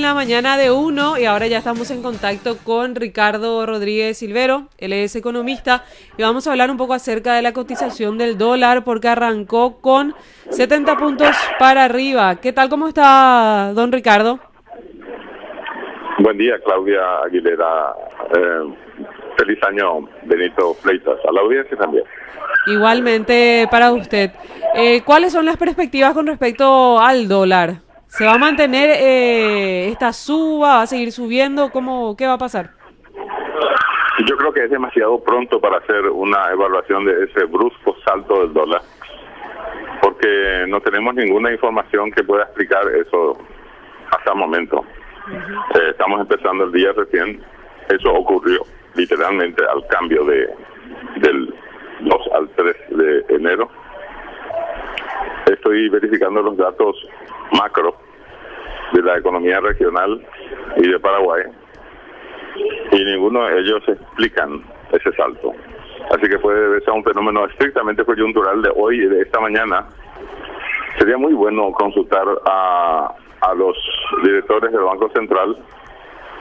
la mañana de uno y ahora ya estamos en contacto con Ricardo Rodríguez Silvero, él es economista y vamos a hablar un poco acerca de la cotización del dólar porque arrancó con 70 puntos para arriba. ¿Qué tal? ¿Cómo está, don Ricardo? Buen día, Claudia Aguilera. Feliz año, Benito Fleitas. A la audiencia también. Igualmente para usted. ¿Cuáles son las perspectivas con respecto al dólar? ¿Se va a mantener esta suba? ¿Va a seguir subiendo? ¿Qué va a pasar? Yo creo que es demasiado pronto para hacer una evaluación de ese brusco salto del dólar, porque no tenemos ninguna información que pueda explicar eso hasta el momento. Estamos empezando el día recién. Eso ocurrió literalmente al cambio del 2 al 3 de enero. Estoy verificando los datos macro de la economía regional y de Paraguay y ninguno de ellos explican ese salto. Así que puede ser un fenómeno estrictamente coyuntural de hoy y de esta mañana. Sería muy bueno consultar a los directores del Banco Central.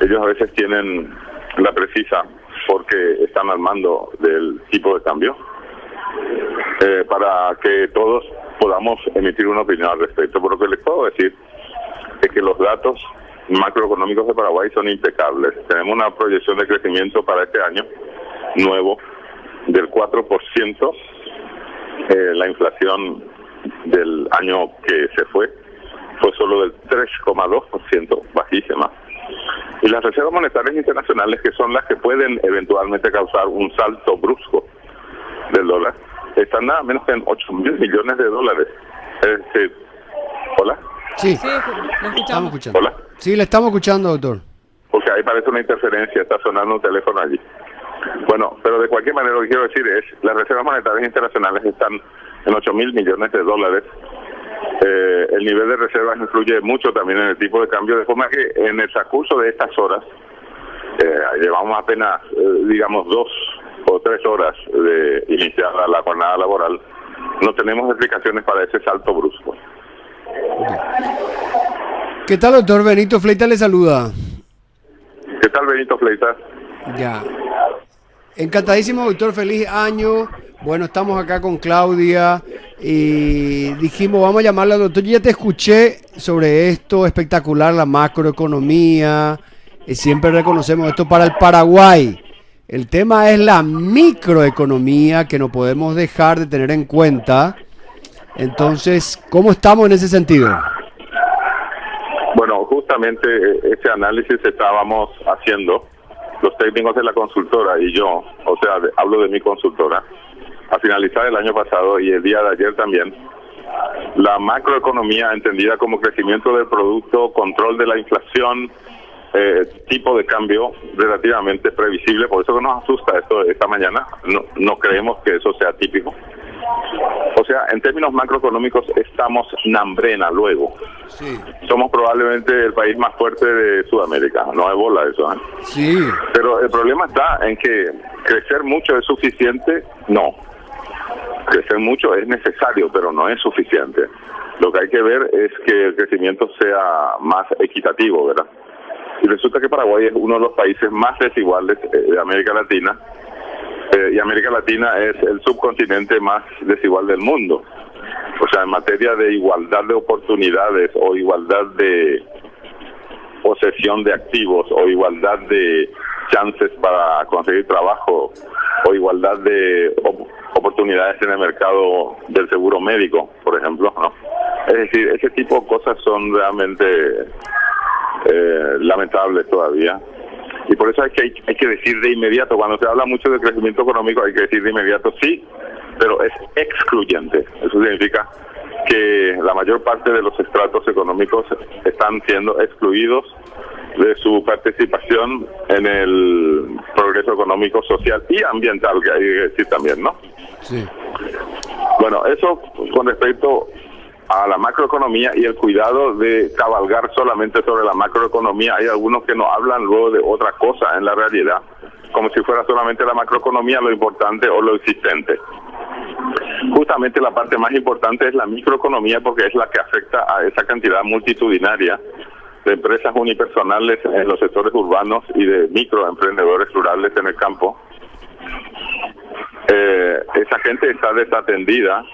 Ellos a veces tienen la precisa porque están al mando del tipo de cambio, para que todos podamos emitir una opinión al respecto. Por lo que les puedo decir es que los datos macroeconómicos de Paraguay son impecables. Tenemos una proyección de crecimiento para este año nuevo del 4%. La inflación del año que se fue solo del 3,2%, bajísima. Y las reservas monetarias internacionales, que son las que pueden eventualmente causar un salto brusco del dólar, están nada menos que en 8.000 millones de dólares. Es decir, ¿hola? Sí, lo estamos escuchando. ¿Hola? Sí, le estamos escuchando, doctor. Porque ahí parece una interferencia, está sonando un teléfono allí. Bueno, pero de cualquier manera lo que quiero decir es, las reservas monetarias internacionales están en 8.000 millones de dólares. El nivel de reservas influye mucho también en el tipo de cambio, de forma que en el transcurso de estas horas, llevamos apenas, digamos, 2 o 3 horas de iniciada la jornada laboral, no tenemos explicaciones para ese salto brusco. ¿Qué tal, doctor? Benito Fleitas le saluda. ¿Qué tal, Benito Fleitas? Ya. Encantadísimo, doctor. Feliz año. Bueno, estamos acá con Claudia y dijimos, vamos a llamarla al doctor. Yo ya te escuché sobre esto, espectacular, la macroeconomía. Siempre reconocemos esto para el Paraguay. El tema es la microeconomía que no podemos dejar de tener en cuenta. Entonces, ¿cómo estamos en ese sentido? Bueno, justamente ese análisis estábamos haciendo los técnicos de la consultora y yo, o sea, hablo de mi consultora, a finalizar el año pasado y el día de ayer también. La macroeconomía, entendida como crecimiento del producto, control de la inflación, tipo de cambio relativamente previsible, por eso que nos asusta esto esta mañana, no creemos que eso sea típico. O sea, en términos macroeconómicos estamos nambrena luego. Sí. Somos probablemente el país más fuerte de Sudamérica, no hay bola eso, ¿eh? Sí. Pero el problema está en que crecer mucho es suficiente, no. Crecer mucho es necesario, pero no es suficiente. Lo que hay que ver es que el crecimiento sea más equitativo, ¿verdad? Y resulta que Paraguay es uno de los países más desiguales de América Latina, y América Latina es el subcontinente más desigual del mundo. O sea, en materia de igualdad de oportunidades o igualdad de posesión de activos o igualdad de chances para conseguir trabajo o igualdad de oportunidades en el mercado del seguro médico, por ejemplo, ¿no? Es decir, ese tipo de cosas son realmente lamentables todavía. Y por eso hay que decir de inmediato, cuando se habla mucho de crecimiento económico, hay que decir de inmediato sí, pero es excluyente. Eso significa que la mayor parte de los estratos económicos están siendo excluidos de su participación en el progreso económico, social y ambiental, que hay que decir también, ¿no? Sí. Bueno, eso con respecto a la macroeconomía y el cuidado de cabalgar solamente sobre la macroeconomía. Hay algunos que no hablan luego de otra cosa en la realidad, como si fuera solamente la macroeconomía lo importante o lo existente. Justamente la parte más importante es la microeconomía, porque es la que afecta a esa cantidad multitudinaria de empresas unipersonales en los sectores urbanos y de microemprendedores rurales en el campo. Esa gente está desatendida,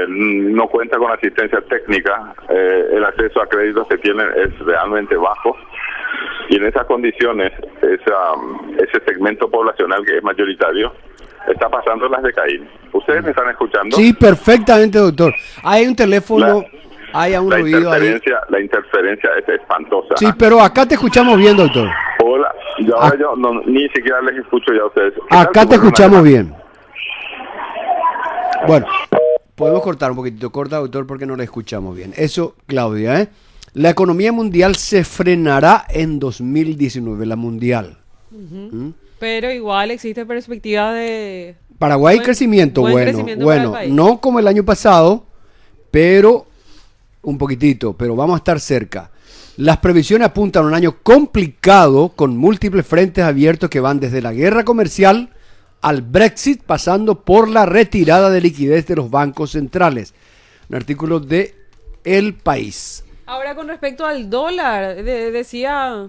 no cuenta con asistencia técnica, el acceso a créditos que tienen es realmente bajo, y en esas condiciones ese segmento poblacional que es mayoritario está pasando las de Caín. ¿Ustedes me están escuchando? Sí, perfectamente, doctor. Hay un teléfono, hay un ruido ahí. La interferencia es espantosa. Sí, pero acá te escuchamos bien, doctor. Hola, yo no, ni siquiera les escucho ya a ustedes. Acá te escuchamos bien. Bueno, podemos cortar un poquitito. Corta, doctor, porque no le escuchamos bien. Eso, Claudia, ¿eh? La economía mundial se frenará en 2019, la mundial. Pero igual existe perspectiva de... Paraguay crecimiento, bueno, no como el año pasado, pero un poquitito, pero vamos a estar cerca. Las previsiones apuntan a un año complicado con múltiples frentes abiertos que van desde la guerra comercial al Brexit, pasando por la retirada de liquidez de los bancos centrales. Un artículo de El País. Ahora, con respecto al dólar, decía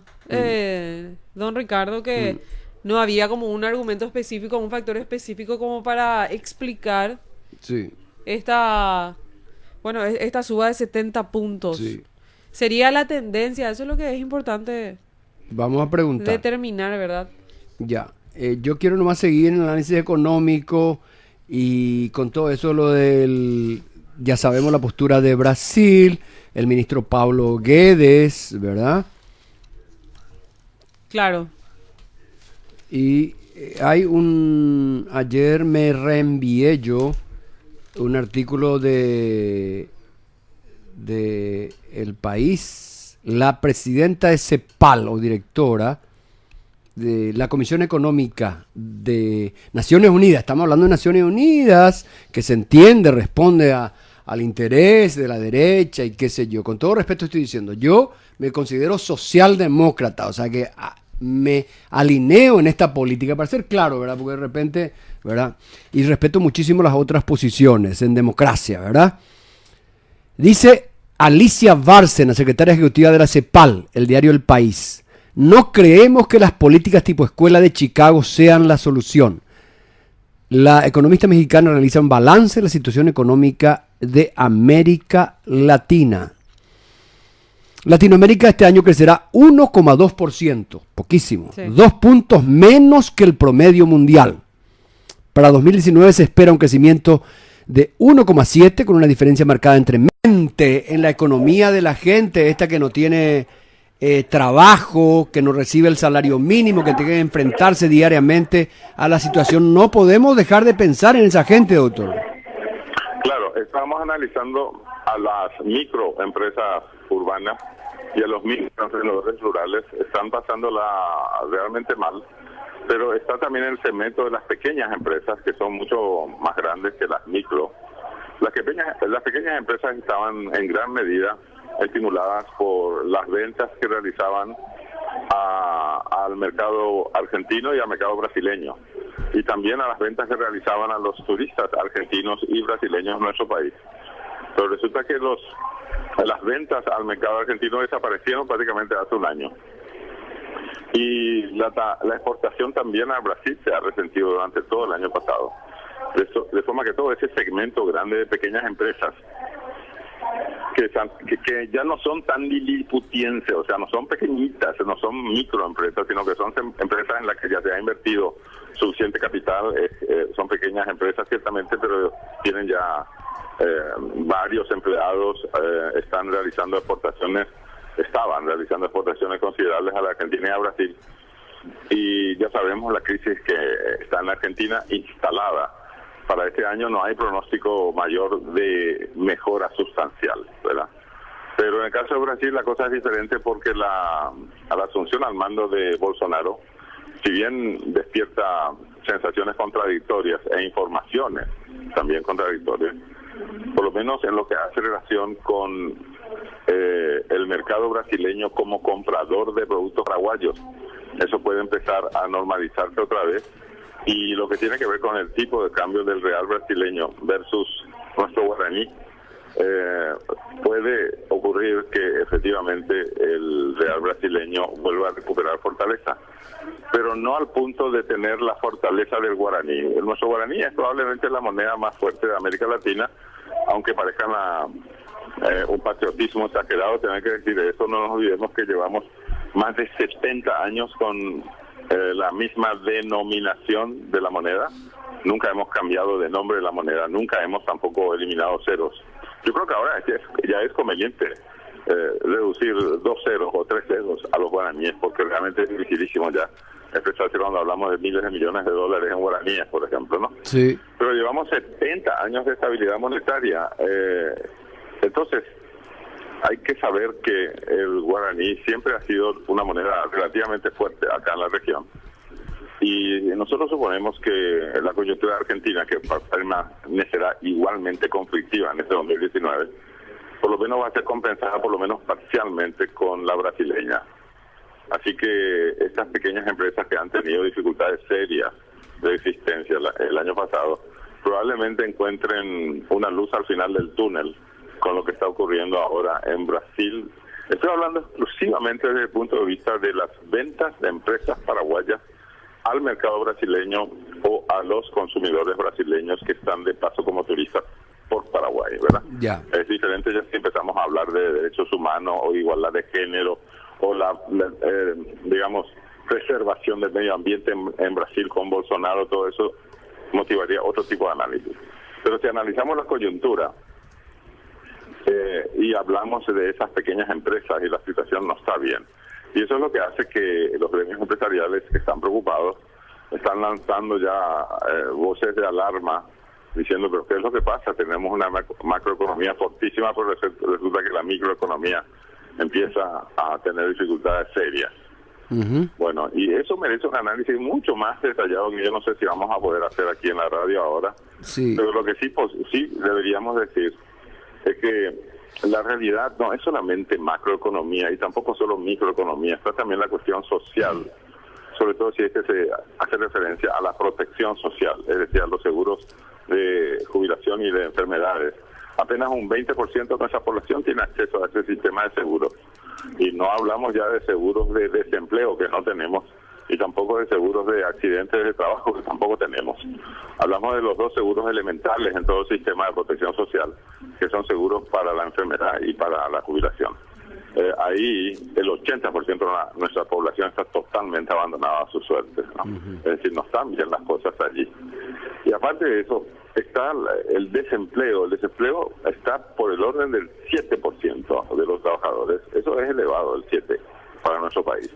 don Ricardo que no había como un argumento específico, un factor específico como para explicar esta suba de 70 puntos. Sí. Sería la tendencia, eso es lo que es importante. Vamos a preguntar. Determinar, ¿verdad? Ya. Yo quiero nomás seguir en el análisis económico y con todo eso lo del... Ya sabemos la postura de Brasil, el ministro Paulo Guedes, ¿verdad? Claro. Y hay ayer me reenvié yo un artículo de El País, la presidenta de CEPAL o directora de la Comisión Económica de Naciones Unidas, estamos hablando de Naciones Unidas, que se entiende, responde al interés de la derecha y qué sé yo. Con todo respeto estoy diciendo, yo me considero socialdemócrata, o sea que me alineo en esta política, para ser claro, ¿verdad? Porque de repente, ¿verdad? Y respeto muchísimo las otras posiciones en democracia, ¿verdad? Dice Alicia Bárcena, secretaria ejecutiva de la CEPAL, el diario El País: no creemos que las políticas tipo escuela de Chicago sean la solución. La economista mexicana realiza un balance de la situación económica de América Latina. Latinoamérica este año crecerá 1,2%, poquísimo, 2 puntos menos que el promedio mundial. Para 2019 se espera un crecimiento de 1,7, con una diferencia marcada entre mente en la economía de la gente, esta que no tiene trabajo, que no recibe el salario mínimo, que tiene que enfrentarse diariamente a la situación. No podemos dejar de pensar en esa gente, doctor. Claro, estamos analizando a las microempresas urbanas y a los microemprendedores rurales. Están pasándola realmente mal, pero está también el segmento de las pequeñas empresas, que son mucho más grandes que las micro. Las pequeñas empresas estaban en gran medida estimuladas por las ventas que realizaban al mercado argentino y al mercado brasileño, y también a las ventas que realizaban a los turistas argentinos y brasileños en nuestro país. Pero resulta que las ventas al mercado argentino desaparecieron prácticamente hace un año, y la exportación también a Brasil se ha resentido durante todo el año pasado, de forma que todo ese segmento grande de pequeñas empresas que ya no son tan liliputienses, o sea, no son pequeñitas, no son microempresas, sino que son empresas en las que ya se ha invertido suficiente capital. Son pequeñas empresas ciertamente, pero tienen ya varios empleados, estaban realizando exportaciones considerables a la Argentina y a Brasil, y ya sabemos la crisis que está en la Argentina instalada. Para este año no hay pronóstico mayor de mejora sustancial, ¿verdad? Pero en el caso de Brasil la cosa es diferente, porque a la asunción al mando de Bolsonaro, si bien despierta sensaciones contradictorias e informaciones también contradictorias, por lo menos en lo que hace relación con el mercado brasileño como comprador de productos paraguayos, eso puede empezar a normalizarse otra vez. Y lo que tiene que ver con el tipo de cambio del real brasileño versus nuestro guaraní, puede ocurrir que efectivamente el real brasileño vuelva a recuperar fortaleza, pero no al punto de tener la fortaleza del guaraní. Nuestro guaraní es probablemente la moneda más fuerte de América Latina, aunque parezca un patriotismo exagerado tener que decir eso. No nos olvidemos que llevamos más de 70 años con la misma denominación de la moneda. Nunca hemos cambiado de nombre de la moneda, nunca hemos tampoco eliminado ceros. Yo creo que ahora ya es conveniente reducir 2 ceros o 3 ceros a los guaraníes, porque realmente es dificilísimo ya expresarse cuando hablamos de miles de millones de dólares en guaraníes, por ejemplo, ¿no? Sí. Pero llevamos 70 años de estabilidad monetaria. Entonces, hay que saber que el guaraní siempre ha sido una moneda relativamente fuerte acá en la región. Y nosotros suponemos que la coyuntura argentina, que permanecerá igualmente conflictiva en este 2019, por lo menos va a ser compensada por lo menos parcialmente con la brasileña. Así que estas pequeñas empresas que han tenido dificultades serias de existencia el año pasado, probablemente encuentren una luz al final del túnel con lo que está ocurriendo ahora en Brasil. Estoy hablando exclusivamente desde el punto de vista de las ventas de empresas paraguayas al mercado brasileño o a los consumidores brasileños que están de paso como turistas por Paraguay, ¿verdad? Ya. Es diferente ya si empezamos a hablar de derechos humanos o igualdad de género o digamos, preservación del medio ambiente en Brasil con Bolsonaro. Todo eso motivaría otro tipo de análisis. Pero si analizamos la coyuntura y hablamos de esas pequeñas empresas, y la situación no está bien, y eso es lo que hace que los gremios empresariales que están preocupados están lanzando ya voces de alarma diciendo, pero ¿qué es lo que pasa? Tenemos una macroeconomía fortísima, pero resulta que la microeconomía empieza a tener dificultades serias. Uh-huh. Bueno, y eso merece un análisis mucho más detallado que yo no sé si vamos a poder hacer aquí en la radio ahora. Sí. Pero lo que sí deberíamos decir es que la realidad no es solamente macroeconomía y tampoco solo microeconomía, está también la cuestión social, sobre todo si se hace referencia a la protección social, es decir, a los seguros de jubilación y de enfermedades. Apenas un 20% de nuestra población tiene acceso a ese sistema de seguros. Y no hablamos ya de seguros de desempleo, que no tenemos, y tampoco de seguros de accidentes de trabajo, que tampoco tenemos. Hablamos de los dos seguros elementales en todo el sistema de protección social, que son seguros para la enfermedad y para la jubilación. Ahí el 80% de nuestra población está totalmente abandonada a su suerte, ¿no? Uh-huh. Es decir, no están bien las cosas allí. Y aparte de eso, está el desempleo. El desempleo está por el orden del 7% de los trabajadores. Eso es elevado, el 7%, para nuestro país.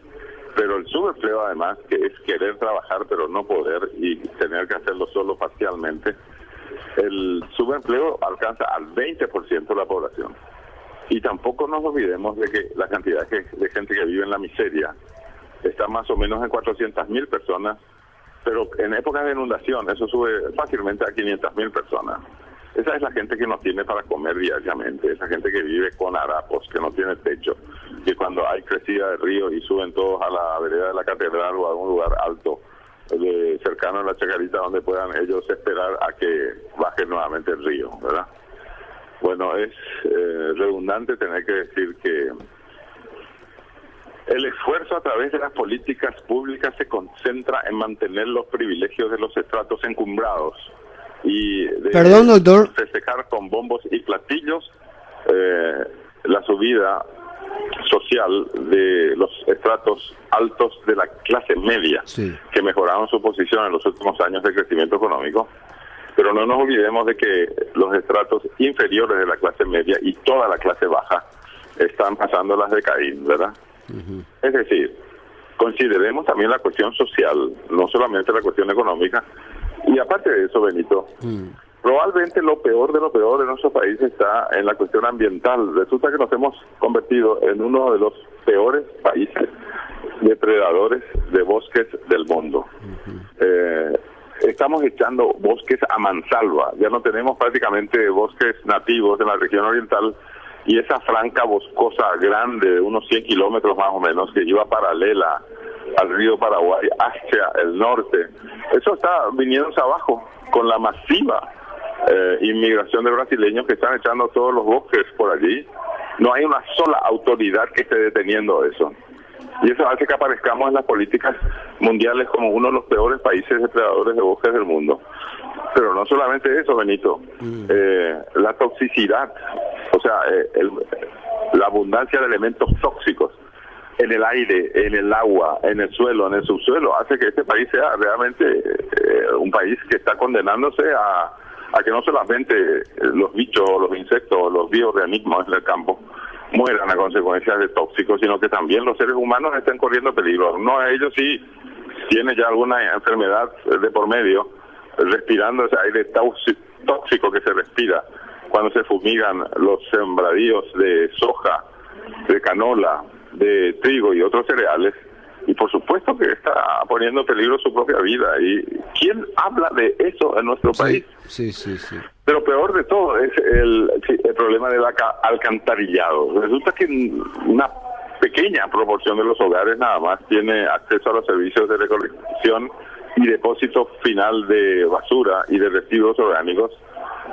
Pero el subempleo, además, que es querer trabajar pero no poder y tener que hacerlo solo parcialmente, el subempleo alcanza al 20% de la población. Y tampoco nos olvidemos de que la cantidad de gente que vive en la miseria está más o menos en 400.000 personas, pero en épocas de inundación eso sube fácilmente a 500.000 personas. Esa es la gente que no tiene para comer diariamente, esa gente que vive con harapos, que no tiene techo, que cuando hay crecida de río y suben todos a la vereda de la catedral o a un lugar alto, cercano a la Chacarita, donde puedan ellos esperar a que baje nuevamente el río, ¿verdad? Bueno, es redundante tener que decir que el esfuerzo a través de las políticas públicas se concentra en mantener los privilegios de los estratos encumbrados y de Perdón, doctor. festejar con bombos y platillos la subida social de los estratos altos de la clase media, sí, que mejoraron su posición en los últimos años de crecimiento económico. Pero no nos olvidemos de que los estratos inferiores de la clase media y toda la clase baja están pasando las de Caín, ¿verdad? Uh-huh. Es decir, consideremos también la cuestión social, no solamente la cuestión económica. Y aparte de eso, Benito, probablemente lo peor de nuestro país está en la cuestión ambiental. Resulta que nos hemos convertido en uno de los peores países depredadores de bosques del mundo. Uh-huh. Estamos echando bosques a mansalva, ya no tenemos prácticamente bosques nativos en la región oriental, y esa franja boscosa grande de unos 100 kilómetros más o menos, que iba paralela al río Paraguay hacia el norte, eso está viniéndose abajo con la masiva inmigración de brasileños que están echando todos los bosques por allí. No hay una sola autoridad que esté deteniendo eso. Y eso hace que aparezcamos en las políticas mundiales como uno de los peores países depredadores de bosques del mundo. Pero no solamente eso, Benito, la toxicidad, o sea, la abundancia de elementos tóxicos en el aire, en el agua, en el suelo, en el subsuelo, hace que este país sea realmente un país que está condenándose a que no solamente los bichos, los insectos, los bioorganismos en el campo mueran a consecuencias de tóxicos, sino que también los seres humanos estén corriendo peligro. No, ellos sí tienen ya alguna enfermedad de por medio, respirando ese aire tóxico que se respira cuando se fumigan los sembradíos de soja, de canola, de trigo y otros cereales, y por supuesto que está poniendo en peligro su propia vida. ¿Y quién habla de eso en nuestro país? Sí. Pero peor de todo es el problema del alcantarillado. Resulta que una pequeña proporción de los hogares nada más tiene acceso a los servicios de recolección y depósito final de basura y de residuos orgánicos,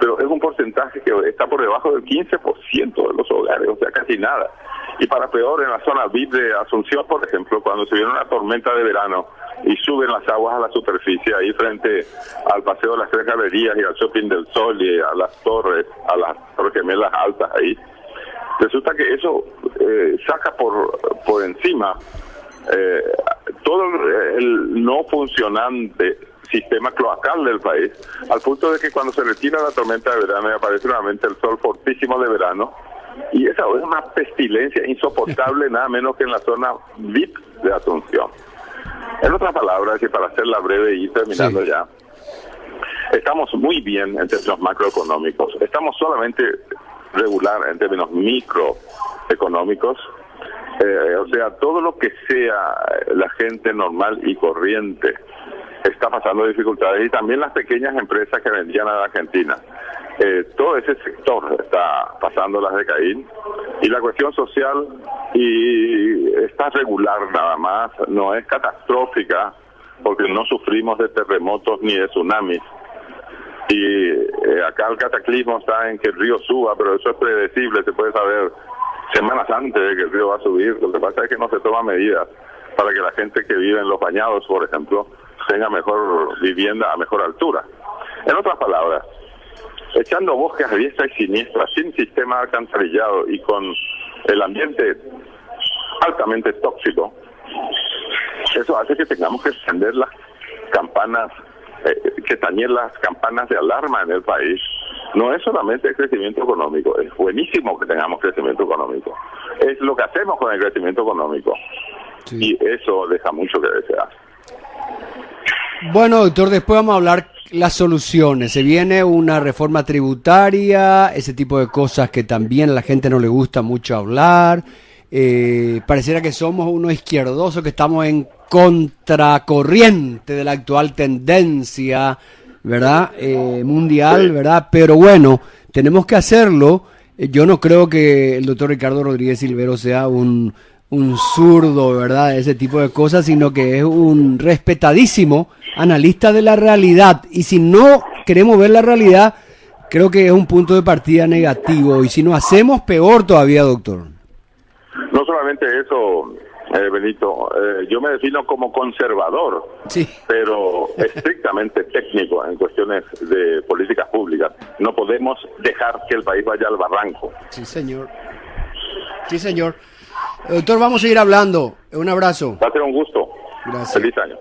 pero es un porcentaje que está por debajo del 15% de los hogares, o sea, casi nada. Y para peor, en la zona VIP de Asunción, por ejemplo, cuando se viene una tormenta de verano y suben las aguas a la superficie, ahí frente al Paseo de las Tres Galerías y al Shopping del Sol y a las torres, gemelas altas ahí, resulta que eso saca por encima todo el no funcionante sistema cloacal del país, al punto de que cuando se retira la tormenta de verano y aparece nuevamente el sol fortísimo de verano, y esa es una pestilencia insoportable, nada menos que en la zona VIP de Asunción. En otras palabras, y para hacerla breve y ir terminando ya, estamos muy bien en términos macroeconómicos, estamos solamente regular en términos microeconómicos. O sea, todo lo que sea la gente normal y corriente está pasando dificultades, y también las pequeñas empresas que vendían a la Argentina. Todo ese sector está pasando las de Caín, y la cuestión social y está regular nada más, no es catastrófica, porque no sufrimos de terremotos ni de tsunamis. Y acá el cataclismo está en que el río suba, pero eso es predecible, se puede saber semanas antes de que el río va a subir. Lo que pasa es que no se toman medidas para que la gente que vive en los bañados, por ejemplo, tenga mejor vivienda a mejor altura. En otras palabras, echando bosques a diestra y siniestra, sin sistema alcantarillado y con el ambiente altamente tóxico, eso hace que tengamos que encender las campanas, que tañer las campanas de alarma en el país. No es solamente el crecimiento económico, es buenísimo que tengamos crecimiento económico, es lo que hacemos con el crecimiento económico, y eso deja mucho que desear. Bueno, doctor, después vamos a hablar las soluciones. Se viene una reforma tributaria, ese tipo de cosas que también a la gente no le gusta mucho hablar. Pareciera que somos unos izquierdosos que estamos en contracorriente de la actual tendencia, ¿verdad? Mundial, ¿verdad? Pero bueno, tenemos que hacerlo. Yo no creo que el doctor Ricardo Rodríguez Silvero sea un zurdo, ¿verdad? De ese tipo de cosas, sino que es un respetadísimo analista de la realidad. Y si no queremos ver la realidad, creo que es un punto de partida negativo. Y si no hacemos, peor todavía, doctor. No solamente eso, Benito, yo me defino como conservador, sí, pero estrictamente técnico en cuestiones de políticas públicas. No podemos dejar que el país vaya al barranco. Sí, señor. Sí, señor. Doctor, vamos a seguir hablando. Un abrazo. Va a ser un gusto. Gracias. Feliz año.